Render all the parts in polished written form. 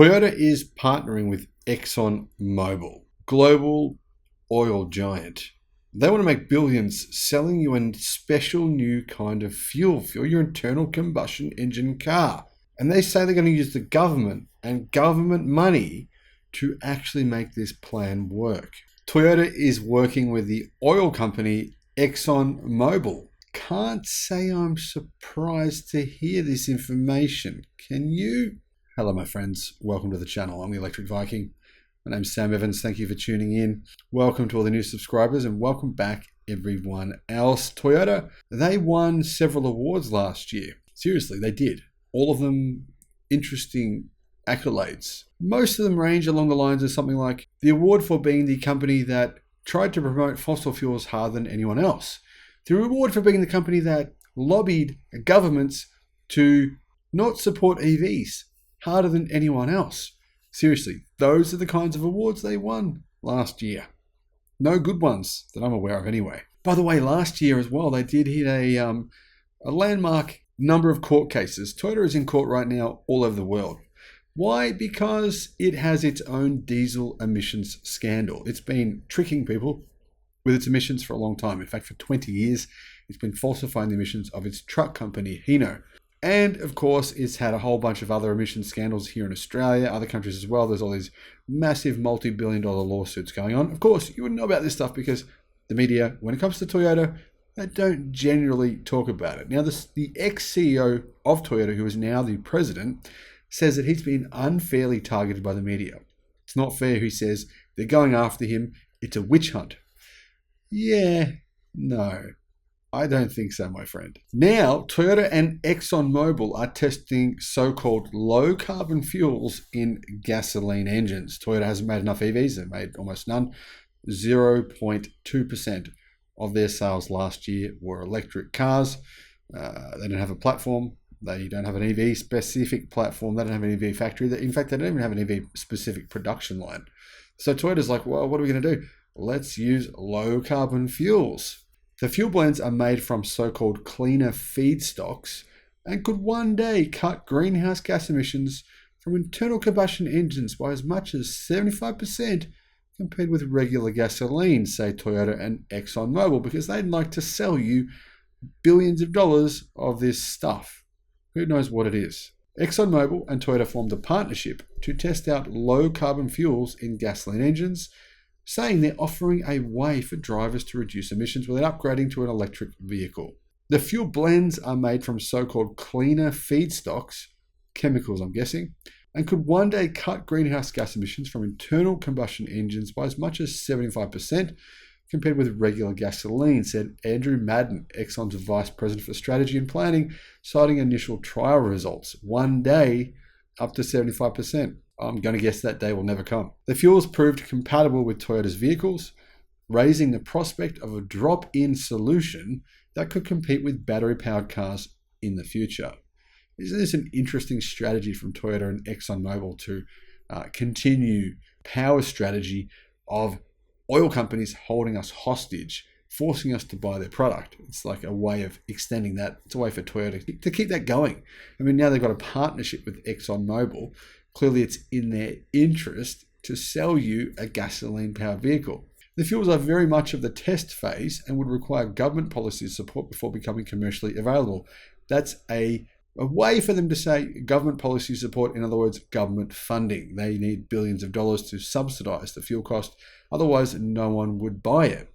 Toyota is partnering with Exxon Mobil, global oil giant. They want to make billions selling you a special new kind of fuel for your internal combustion engine car. And they say they're going to use the government and government money to actually make this plan work. Toyota is working with the oil company Exxon Mobil. Can't say I'm surprised to hear this information. Can you? Hello, my friends. Welcome to the channel. I'm the Electric Viking. My name's Sam Evans. Thank you for tuning in. Welcome to all the new subscribers and welcome back everyone else. Toyota, they won several awards last year. Seriously, they did. All of them interesting accolades. Most of them range along the lines of something like the award for being the company that tried to promote fossil fuels harder than anyone else. The reward for being the company that lobbied governments to not support EVs harder than anyone else. Seriously, those are the kinds of awards they won last year. No good ones that I'm aware of anyway. By the way, last year as well, they did hit a landmark number of court cases. Toyota is in court right now all over the world. Why? Because it has its own diesel emissions scandal. It's been tricking people with its emissions for a long time. In fact, for 20 years, it's been falsifying the emissions of its truck company, Hino. And of course, it's had a whole bunch of other emission scandals here in Australia, other countries as well. There's all these massive multi-billion-dollar lawsuits going on. Of course, you wouldn't know about this stuff because the media, when it comes to Toyota, they don't generally talk about it. Now, the ex-CEO of Toyota, who is now the president, says that he's been unfairly targeted by the media. It's not fair, he says. They're going after him. It's a witch hunt. Yeah, no. I don't think so, my friend. Now, Toyota and Exxon Mobil are testing so-called low-carbon fuels in gasoline engines. Toyota hasn't made enough EVs. They've made almost none. 0.2% of their sales last year were electric cars. They don't have a platform. They don't have an EV-specific platform. They don't have an EV factory. In fact, they don't even have an EV-specific production line. So Toyota's like, well, what are we going to do? Let's use low-carbon fuels. The fuel blends are made from so-called cleaner feedstocks and could one day cut greenhouse gas emissions from internal combustion engines by as much as 75% compared with regular gasoline, say Toyota and Exxon Mobil, because they'd like to sell you billions of dollars of this stuff. Who knows what it is? Exxon Mobil and Toyota formed a partnership to test out low-carbon fuels in gasoline engines, saying they're offering a way for drivers to reduce emissions without upgrading to an electric vehicle. The fuel blends are made from so-called cleaner feedstocks, chemicals I'm guessing, and could one day cut greenhouse gas emissions from internal combustion engines by as much as 75% compared with regular gasoline, said Andrew Madden, Exxon's Vice President for Strategy and Planning, citing initial trial results. One day, up to 75%. I'm going to guess that day will never come. The fuels proved compatible with Toyota's vehicles, raising the prospect of a drop-in solution that could compete with battery-powered cars in the future. Isn't this an interesting strategy from Toyota and Exxon Mobil to continue power strategy of oil companies holding us hostage, forcing us to buy their product? It's like a way of extending that. It's a way for Toyota to keep that going. I mean, now they've got a partnership with Exxon Mobil. Clearly, it's in their interest to sell you a gasoline-powered vehicle. The fuels are very much of the test phase and would require government policy support before becoming commercially available. That's a way for them to say government policy support, in other words, government funding. They need billions of dollars to subsidize the fuel cost. Otherwise, no one would buy it.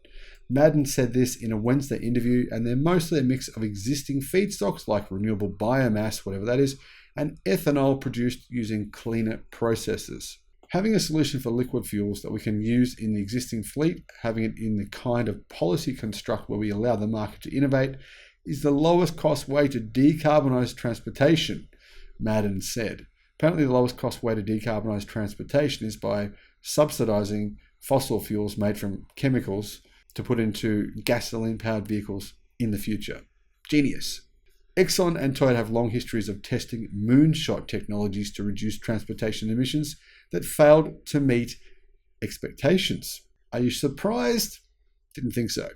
Madden said this in a Wednesday interview, and they're mostly a mix of existing feedstocks like renewable biomass, whatever that is, and ethanol produced using cleaner processes. Having a solution for liquid fuels that we can use in the existing fleet, having it in the kind of policy construct where we allow the market to innovate, is the lowest cost way to decarbonize transportation, Madden said. Apparently the lowest cost way to decarbonize transportation is by subsidizing fossil fuels made from chemicals to put into gasoline-powered vehicles in the future. Genius. Exxon and Toyota have long histories of testing moonshot technologies to reduce transportation emissions that failed to meet expectations. Are you surprised? Didn't think so.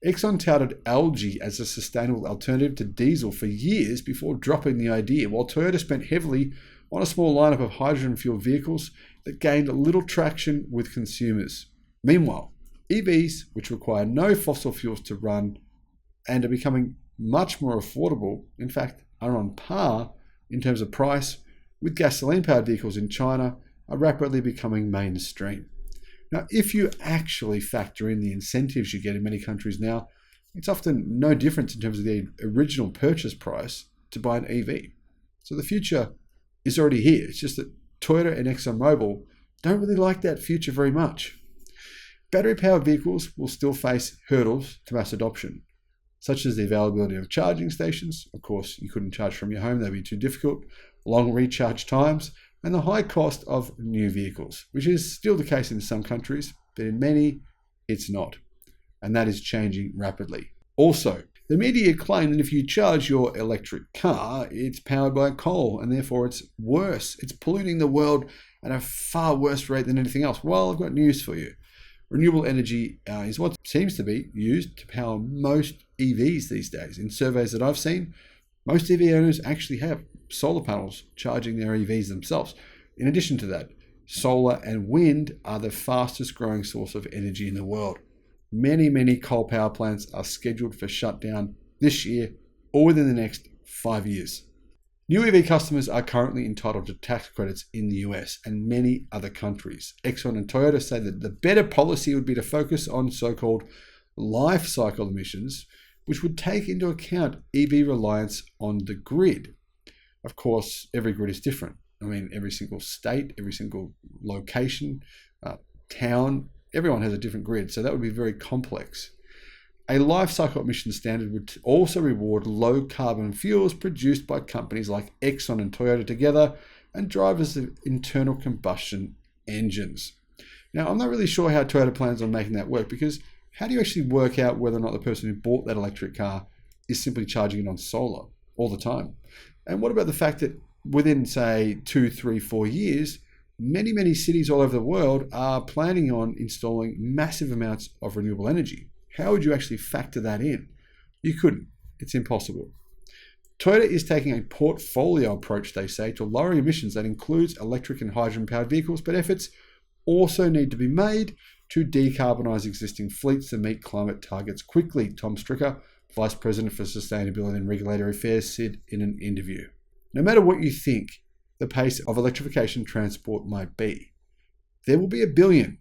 Exxon touted algae as a sustainable alternative to diesel for years before dropping the idea, while Toyota spent heavily on a small lineup of hydrogen-fueled vehicles that gained little traction with consumers. Meanwhile, EVs, which require no fossil fuels to run and are becoming much more affordable, in fact, are on par in terms of price with gasoline-powered vehicles in China, are rapidly becoming mainstream. Now, if you actually factor in the incentives you get in many countries now, it's often no difference in terms of the original purchase price to buy an EV. So the future is already here. It's just that Toyota and Exxon Mobil don't really like that future very much. Battery-powered vehicles will still face hurdles to mass adoption, such as the availability of charging stations. Of course, you couldn't charge from your home, that'd be too difficult, long recharge times, and the high cost of new vehicles, which is still the case in some countries, but in many, it's not. And that is changing rapidly. Also, the media claim that if you charge your electric car, it's powered by coal, and therefore it's worse. It's polluting the world at a far worse rate than anything else. Well, I've got news for you. Renewable energy is what seems to be used to power most EVs these days. In surveys that I've seen, most EV owners actually have solar panels charging their EVs themselves. In addition to that, solar and wind are the fastest growing source of energy in the world. Many coal power plants are scheduled for shutdown this year or within the next 5 years. New EV customers are currently entitled to tax credits in the US and many other countries. Exxon and Toyota say that the better policy would be to focus on so-called life cycle emissions, which would take into account EV reliance on the grid. Of course, every grid is different. I mean, every single state, every single location, town, everyone has a different grid, so that would be very complex. A life cycle emission standard would also reward low carbon fuels produced by companies like Exxon and Toyota together and drivers of internal combustion engines. Now, I'm not really sure how Toyota plans on making that work, because how do you actually work out whether or not the person who bought that electric car is simply charging it on solar all the time? And what about the fact that within, say, 2, 3, 4 years, many cities all over the world are planning on installing massive amounts of renewable energy? How would you actually factor that in? You couldn't. It's impossible. Toyota is taking a portfolio approach, they say, to lowering emissions that includes electric and hydrogen-powered vehicles, but efforts also need to be made to decarbonize existing fleets to meet climate targets quickly, Tom Stricker, Vice President for Sustainability and Regulatory Affairs, said in an interview. No matter what you think the pace of electrification transport might be, there will be a billion,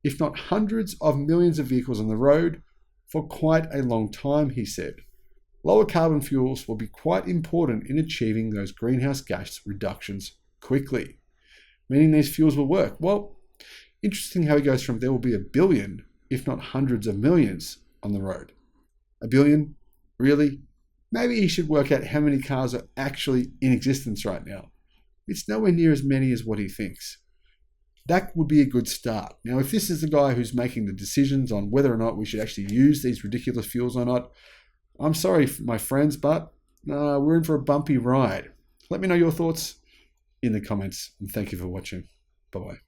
if not hundreds of millions of vehicles on the road for quite a long time, he said. Lower carbon fuels will be quite important in achieving those greenhouse gas reductions quickly, meaning these fuels will work. Well, interesting how he goes from there will be a billion, if not hundreds of millions on the road. A billion? Really? Maybe he should work out how many cars are actually in existence right now. It's nowhere near as many as what he thinks. That would be a good start. Now, if this is the guy who's making the decisions on whether or not we should actually use these ridiculous fuels or not, I'm sorry, my friends, but we're in for a bumpy ride. Let me know your thoughts in the comments, and thank you for watching. Bye-bye.